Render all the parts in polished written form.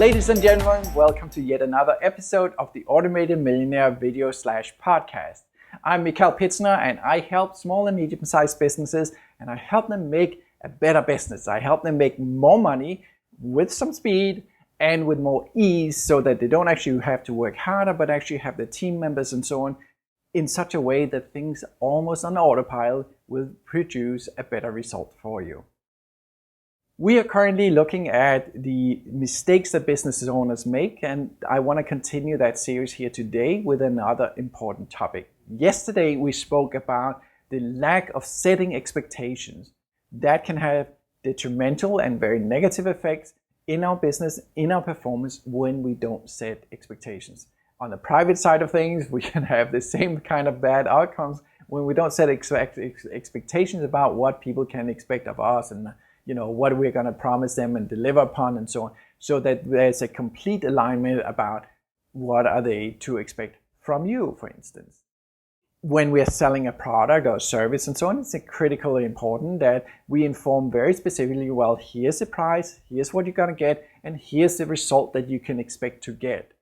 Ladies and gentlemen, welcome to yet another episode of the Automated Millionaire video/podcast. I'm Mikhail Pitzner and I help small and medium-sized businesses and I help them make a better business. I help them make more money with some speed and with more ease so that they don't actually have to work harder but actually have the team members and so on in such a way that things almost on autopilot will produce a better result for you. We are currently looking at the mistakes that business owners make, and I want to continue that series here today with another important topic. Yesterday we spoke about the lack of setting expectations that can have detrimental and very negative effects in our business, in our performance when we don't set expectations. On the private side of things, we can have the same kind of bad outcomes when we don't set expectations about what people can expect of us and what we're going to promise them and deliver upon and so on, so that there's a complete alignment about what are they to expect from you, for instance. When we're selling a product or service and so on, it's critically important that we inform very specifically, well, here's the price, here's what you're going to get, and here's the result that you can expect to get.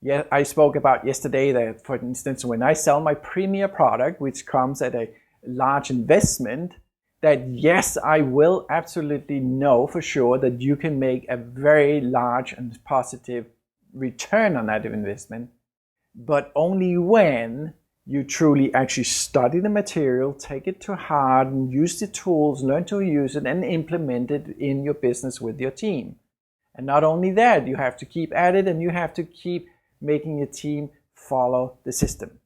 Yeah, I spoke about yesterday that, for instance, when I sell my premier product, which comes at a large investment, that yes, I will absolutely know for sure that you can make a very large and positive return on that investment, but only when you truly actually study the material, take it to heart, and use the tools, learn to use it, and implement it in your business with your team. And not only that, you have to keep at it, and you have to keep making your team follow the system.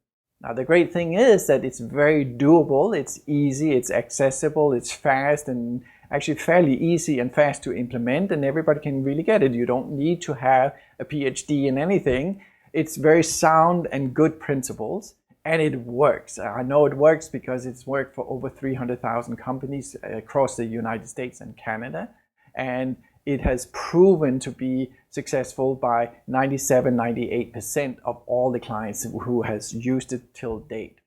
Now, the great thing is that it's very doable, it's easy, it's accessible, it's fast, and actually fairly easy and fast to implement, and everybody can really get it. You don't need to have a PhD in anything. It's very sound and good principles, and it works. I know it works because it's worked for over 300,000 companies across the United States and Canada, and it has proven to be successful by 97-98% of all the clients who has used it till date.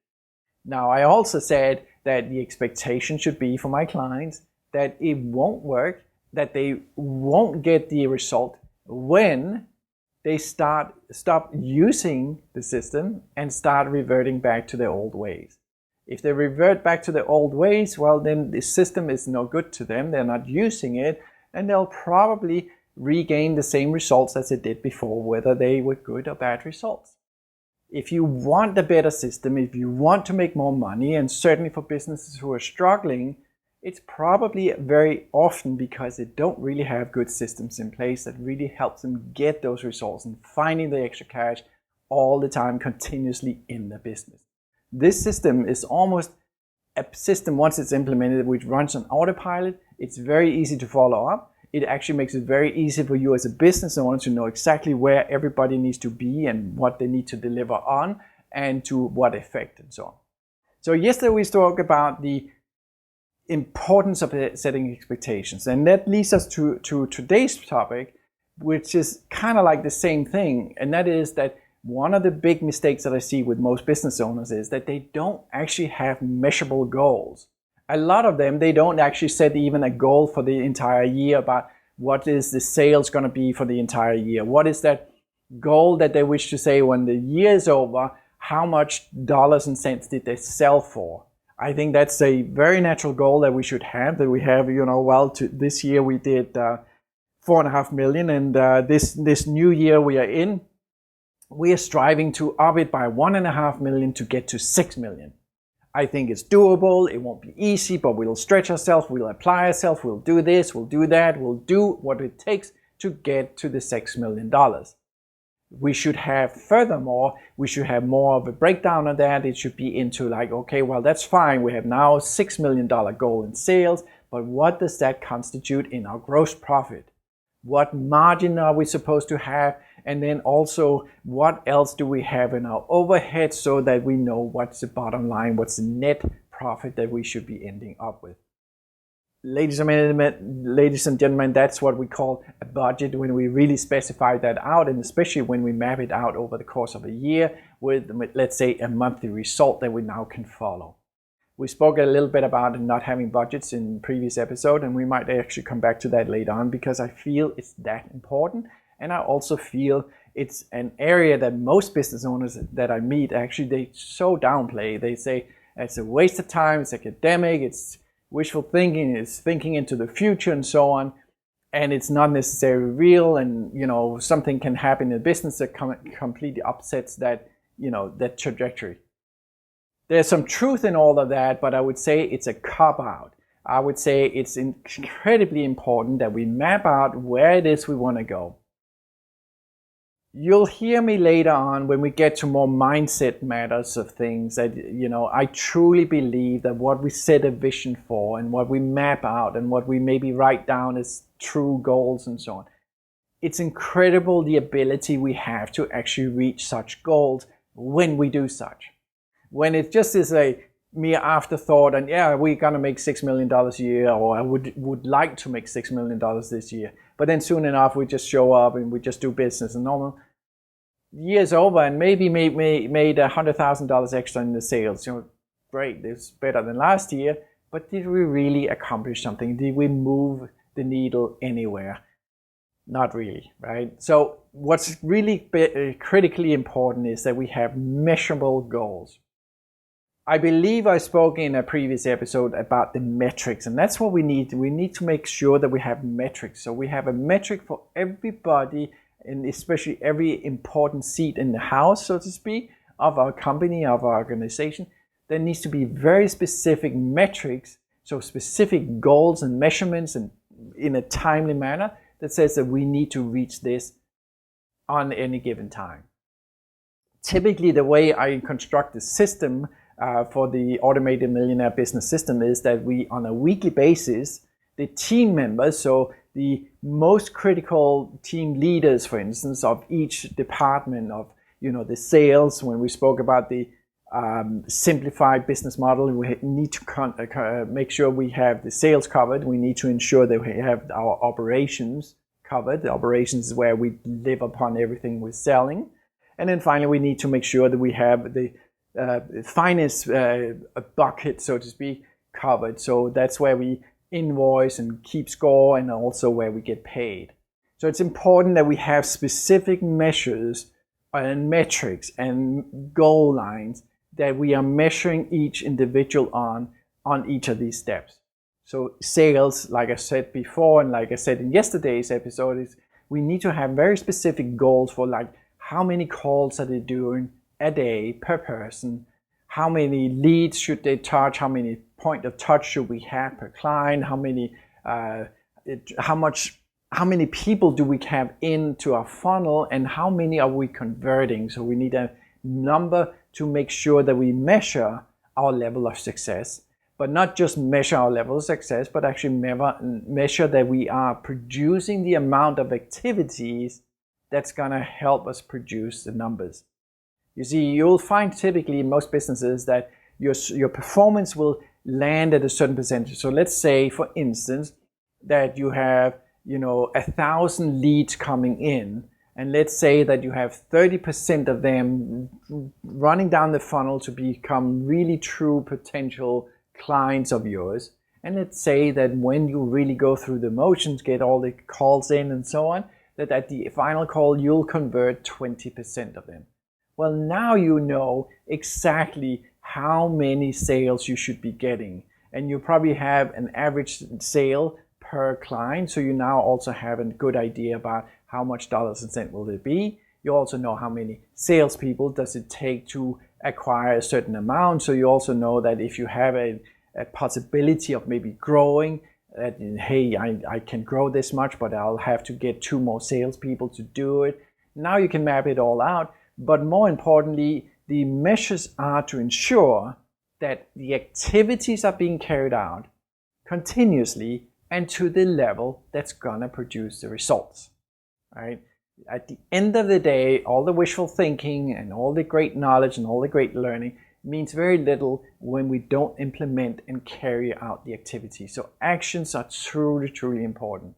Now, I also said that the expectation should be for my clients that it won't work, that they won't get the result when they stop using the system and start reverting back to their old ways. If they revert back to their old ways, well, then the system is no good to them. They're not using it, and they'll probably regain the same results as they did before, whether they were good or bad results. If you want a better system, if you want to make more money, and certainly for businesses who are struggling, it's probably very often because they don't really have good systems in place that really helps them get those results and finding the extra cash all the time, continuously in the business. This system is almost a system, once it's implemented, which runs on autopilot. It's very easy to follow up. It actually makes it very easy for you as a business owner to know exactly where everybody needs to be and what they need to deliver on and to what effect and so on. So yesterday we spoke about the importance of setting expectations, and that leads us to today's topic, which is kind of like the same thing, and that is that one of the big mistakes that I see with most business owners is that they don't actually have measurable goals. A lot of them, they don't actually set even a goal for the entire year about what is the sales going to be for the entire year. What is that goal that they wish to say when the year is over? How much dollars and cents did they sell for? I think that's a very natural goal that we should have, that we have, this year we did 4.5 million, and this new year we are in, we are striving to up it by 1.5 million to get to 6 million. I think it's doable. It won't be easy, but we'll stretch ourselves, we'll apply ourselves, we'll do this, we'll do that, we'll do what it takes to get to the $6 million. We should have, furthermore, we should have more of a breakdown of that. It should be into like, okay, well, that's fine. We have now $6 million goal in sales, but what does that constitute in our gross profit? What margin are we supposed to have? And then also, what else do we have in our overhead so that we know what's the bottom line, what's the net profit that we should be ending up with. Ladies and gentlemen, that's what we call a budget, when we really specify that out, and especially when we map it out over the course of a year with, let's say, a monthly result that we now can follow. We spoke a little bit about not having budgets in previous episode, and we might actually come back to that later on because I feel it's that important. And I also feel it's an area that most business owners that I meet, actually, they so downplay. They say it's a waste of time, it's academic, it's wishful thinking, it's thinking into the future and so on. And it's not necessarily real, and something can happen in business that completely upsets that that trajectory. There's some truth in all of that, but I would say it's a cop-out. I would say it's incredibly important that we map out where it is we want to go. You'll hear me later on when we get to more mindset matters of things that, I truly believe that what we set a vision for and what we map out and what we maybe write down as true goals and so on, it's incredible the ability we have to actually reach such goals when we do such. When it just is a mere afterthought and we're going to make $6 million a year, or I would like to make $6 million this year. But then soon enough, we just show up and we just do business, and normal year's over, and maybe made $100,000 extra in the sales. Great, it's better than last year. But did we really accomplish something? Did we move the needle anywhere? Not really, right? So what's really critically important is that we have measurable goals. I believe I spoke in a previous episode about the metrics, and that's what we need. We need to make sure that we have metrics. So we have a metric for everybody, and especially every important seat in the house, so to speak, of our company, of our organization. There needs to be very specific metrics, so specific goals and measurements, and in a timely manner that says that we need to reach this on any given time. Typically, the way I construct the system for the Automated Millionaire business system is that we, on a weekly basis, the team members, so the most critical team leaders, for instance, of each department of, the sales, when we spoke about the simplified business model, we need to make sure we have the sales covered. We need to ensure that we have our operations covered. The operations is where we live upon everything we're selling. And then finally, we need to make sure that we have the finance bucket, so to speak, covered. So that's where we invoice and keep score, and also where we get paid. So it's important that we have specific measures and metrics and goal lines that we are measuring each individual on each of these steps. So sales, like I said before, and like I said in yesterday's episode, is we need to have very specific goals for, like, how many calls are they doing a day per person, how many leads should they touch, how many point of touch should we have per client, how many people do we have into our funnel, and how many are we converting. So we need a number to make sure that we measure our level of success, but not just measure our level of success, but actually measure that we are producing the amount of activities that's going to help us produce the numbers. You see, you'll find typically in most businesses that your performance will land at a certain percentage. So let's say, for instance, that you have 1,000 leads coming in, and let's say that you have 30% of them running down the funnel to become really true potential clients of yours. And let's say that when you really go through the motions, get all the calls in and so on, that at the final call you'll convert 20% of them. Well, now you know exactly how many sales you should be getting, and you probably have an average sale per client, so you now also have a good idea about how much dollars and cents will it be. You also know how many salespeople does it take to acquire a certain amount, so you also know that if you have a possibility of maybe growing, that, hey, I can grow this much, but I'll have to get 2 more salespeople to do it. Now you can map it all out. But more importantly, the measures are to ensure that the activities are being carried out continuously and to the level that's gonna produce the results, right? At the end of the day, all the wishful thinking and all the great knowledge and all the great learning means very little when we don't implement and carry out the activity. So actions are truly, truly important.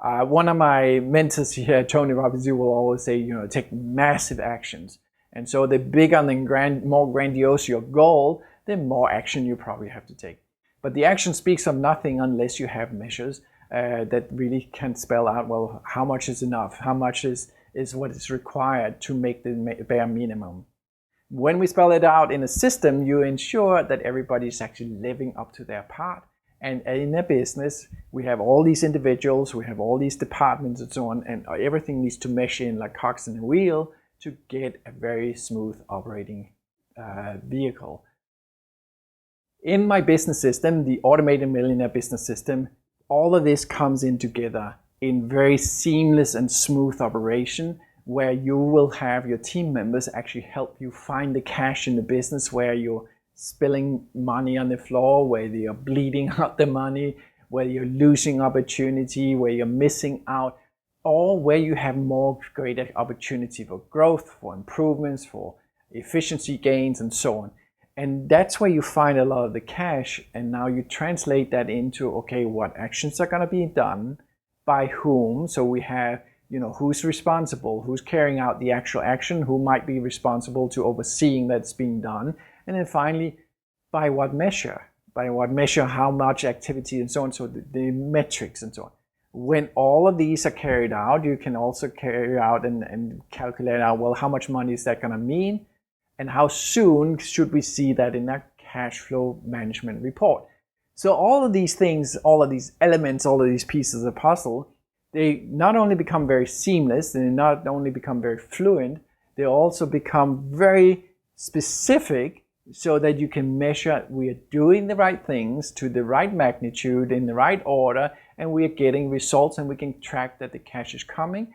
One of my mentors here, Tony Robbins, will always say, take massive actions. And so the bigger and more grandiose your goal, the more action you probably have to take. But the action speaks of nothing unless you have measures, that really can spell out, well, how much is enough, how much is what is required to make the bare minimum. When we spell it out in a system, you ensure that everybody is actually living up to their part. And in a business, we have all these individuals, we have all these departments and so on, and everything needs to mesh in like cogs in a wheel to get a very smooth operating vehicle. In my business system, the Automated Millionaire business system, all of this comes in together in very seamless and smooth operation, where you will have your team members actually help you find the cash in the business, where you're spilling money on the floor, where you're bleeding out the money, where you're losing opportunity, where you're missing out, or where you have more greater opportunity for growth, for improvements, for efficiency gains, and so on. And that's where you find a lot of the cash. And now you translate that into, okay, what actions are going to be done by whom? So we have, who's responsible, who's carrying out the actual action, who might be responsible to overseeing that's being done. And then finally, by what measure? By what measure, how much activity and so on, so the metrics and so on. When all of these are carried out, you can also carry out and calculate out, well, how much money is that going to mean? And how soon should we see that in that cash flow management report? So all of these things, all of these elements, all of these pieces of the puzzle, they not only become very seamless, they not only become very fluent, they also become very specific, so that you can measure we are doing the right things to the right magnitude in the right order, and we are getting results, and we can track that the cash is coming,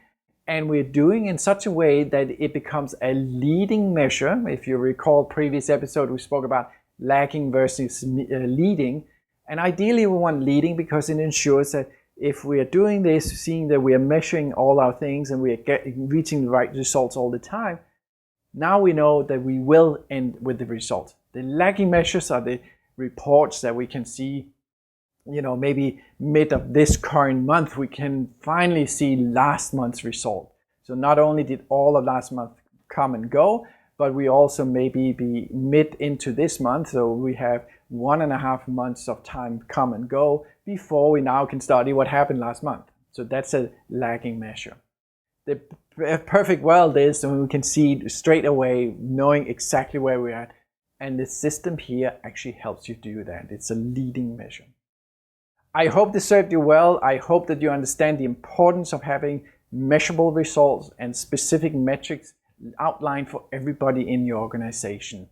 and we're doing in such a way that it becomes a leading measure. If you recall previous episode, we spoke about lagging versus leading, and ideally we want leading because it ensures that if we are doing this, seeing that we are measuring all our things and we are reaching the right results all the time, now we know that we will end with the result. The lagging measures are the reports that we can see, maybe mid of this current month, we can finally see last month's result. So not only did all of last month come and go, but we also maybe be mid into this month. So we have 1.5 months of time come and go before we now can study what happened last month. So that's a lagging measure. The perfect world is when we can see straight away, knowing exactly where we're at. And the system here actually helps you do that. It's a leading measure. I hope this served you well. I hope that you understand the importance of having measurable results and specific metrics outlined for everybody in your organization.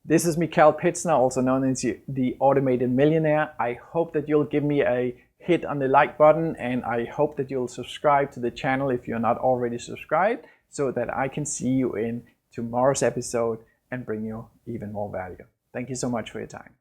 This is Michael Pitzner, also known as the Automated Millionaire. I hope that you'll give me a hit on the like button, and I hope that you'll subscribe to the channel if you're not already subscribed, so that I can see you in tomorrow's episode and bring you even more value. Thank you so much for your time.